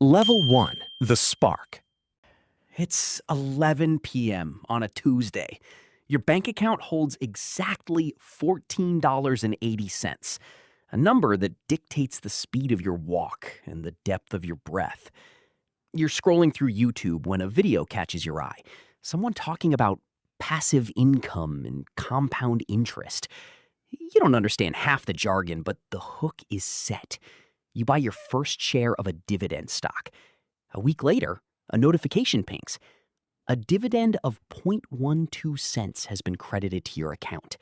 Level 1, the spark. It's 11 p.m. on a Tuesday. Your bank account holds exactly $14.80, a number that dictates the speed of your walk and the depth of your breath. You're scrolling through YouTube when a video catches your eye. Someone talking about passive income and compound interest. You don't understand half the jargon, but the hook is set. You buy your first share of a dividend stock. A week later, a notification pings. A dividend of 0.12 cents has been credited to your account.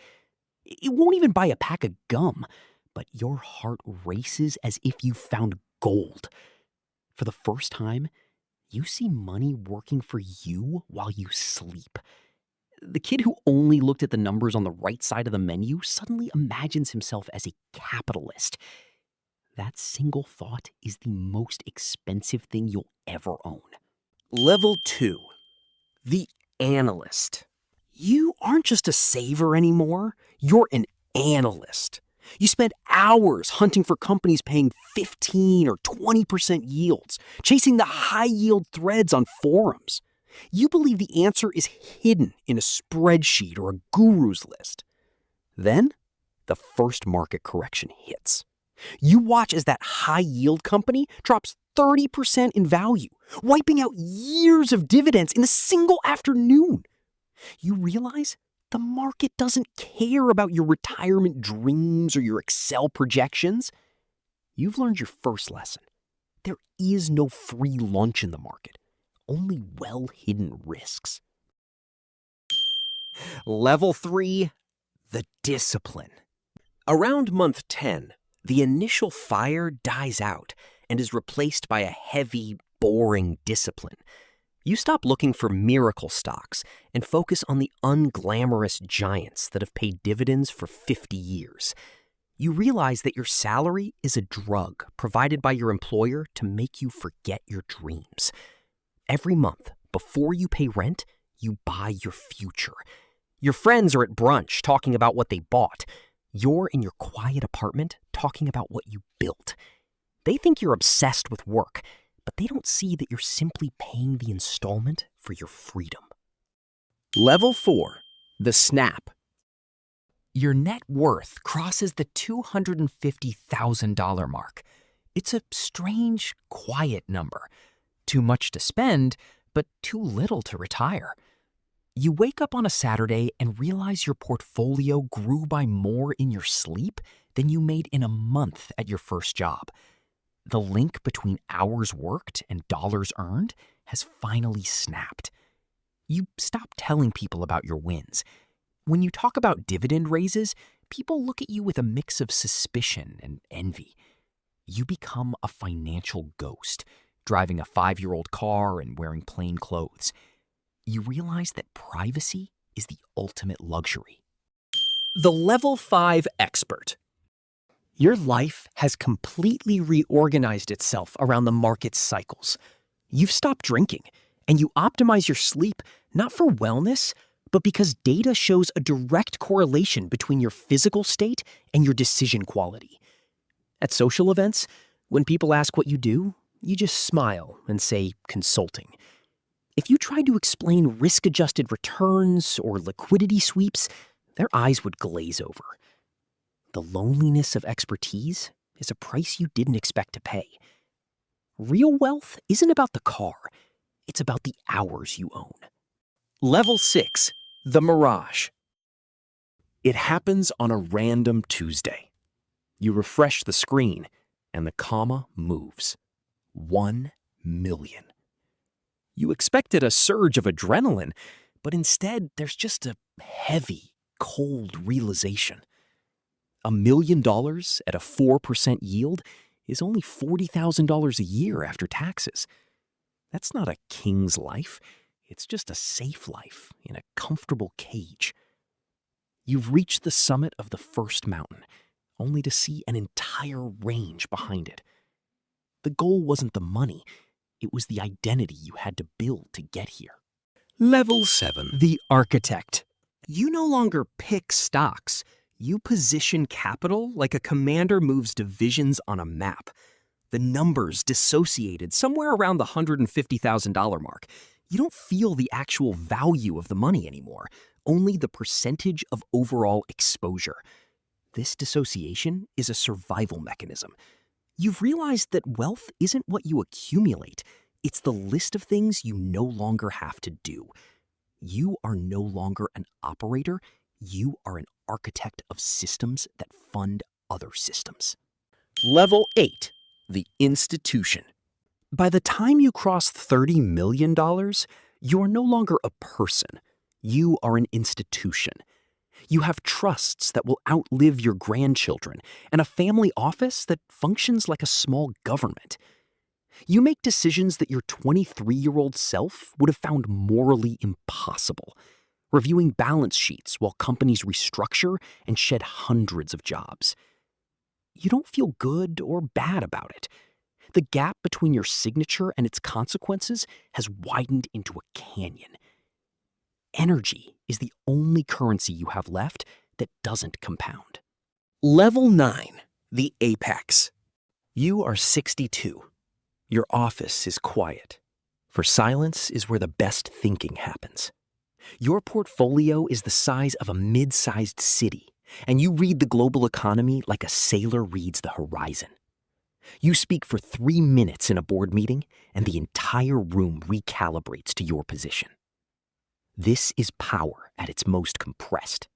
It won't even buy a pack of gum, but your heart races as if you found gold. For the first time, you see money working for you while you sleep. The kid who only looked at the numbers on the right side of the menu suddenly imagines himself as a capitalist. That single thought is the most expensive thing you'll ever own. Level 2, the analyst. You aren't just a saver anymore, you're an analyst. You spend hours hunting for companies paying 15 or 20% yields, chasing the high-yield threads on forums. You believe the answer is hidden in a spreadsheet or a guru's list. Then, the first market correction hits. You watch as that high-yield company drops 30% in value, wiping out years of dividends in a single afternoon. You realize the market doesn't care about your retirement dreams or your Excel projections. You've learned your first lesson. There is no free lunch in the market, only well-hidden risks. Level 3, the discipline. Around month 10, the initial fire dies out and is replaced by a heavy, boring discipline. You stop looking for miracle stocks and focus on the unglamorous giants that have paid dividends for 50 years. You realize that your salary is a drug provided by your employer to make you forget your dreams. Every month, before you pay rent, you buy your future. Your friends are at brunch talking about what they bought. You're in your quiet apartment talking about what you built. They think you're obsessed with work, but they don't see that you're simply paying the installment for your freedom. Level 4, the snap. Your net worth crosses the $250,000 mark. It's a strange, quiet number. Too much to spend, but too little to retire. You wake up on a Saturday and realize your portfolio grew by more in your sleep than you made in a month at your first job. The link between hours worked and dollars earned has finally snapped. You stop telling people about your wins. When you talk about dividend raises, people look at you with a mix of suspicion and envy. You become a financial ghost, driving a 5-year-old car and wearing plain clothes. You realize that privacy is the ultimate luxury. The Level 5 expert. Your life has completely reorganized itself around the market's cycles. You've stopped drinking, and you optimize your sleep not for wellness, but because data shows a direct correlation between your physical state and your decision quality. At social events, when people ask what you do, you just smile and say consulting. If you tried to explain risk-adjusted returns or liquidity sweeps, their eyes would glaze over. The loneliness of expertise is a price you didn't expect to pay. Real wealth isn't about the car, it's about the hours you own. Level 6, the Mirage. It happens on a random Tuesday. You refresh the screen, and the comma moves. 1 million. You expected a surge of adrenaline, but instead there's just a heavy, cold realization. $1 million at a 4% yield is only $40,000 a year after taxes. That's not a king's life. It's just a safe life in a comfortable cage. You've reached the summit of the first mountain, only to see an entire range behind it. The goal wasn't the money. It was the identity you had to build to get here. Level 7, the architect. You no longer pick stocks. You position capital like a commander moves divisions on a map. The the numbers dissociated somewhere around the $150,000 mark. You don't feel the actual value of the money anymore, only the percentage of overall exposure. This dissociation is a survival mechanism. You've realized that wealth isn't what you accumulate, it's the list of things you no longer have to do. You are no longer an operator, you are an architect of systems that fund other systems. Level 8, the institution. By the time you cross $30 million, you are no longer a person. You are an institution. You have trusts that will outlive your grandchildren and a family office that functions like a small government. You make decisions that your 23-year-old self would have found morally impossible, reviewing balance sheets while companies restructure and shed hundreds of jobs. You don't feel good or bad about it. The gap between your signature and its consequences has widened into a canyon. Energy is the only currency you have left that doesn't compound. Level 9, the apex. You are 62. Your office is quiet, for silence is where the best thinking happens. Your portfolio is the size of a mid-sized city, and you read the global economy like a sailor reads the horizon. You speak for 3 minutes in a board meeting, and the entire room recalibrates to your position. This is power at its most compressed.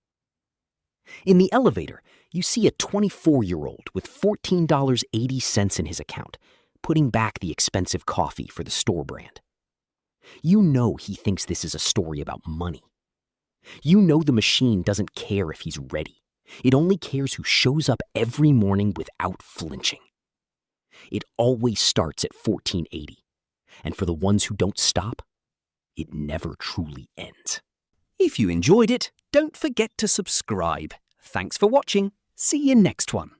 In the elevator, you see a 24-year-old with $14.80 in his account, putting back the expensive coffee for the store brand. You know he thinks this is a story about money. You know the machine doesn't care if he's ready. It only cares who shows up every morning without flinching. It always starts at $14.80, and for the ones who don't stop, it never truly ends. If you enjoyed it, don't forget to subscribe. Thanks for watching. See you next one.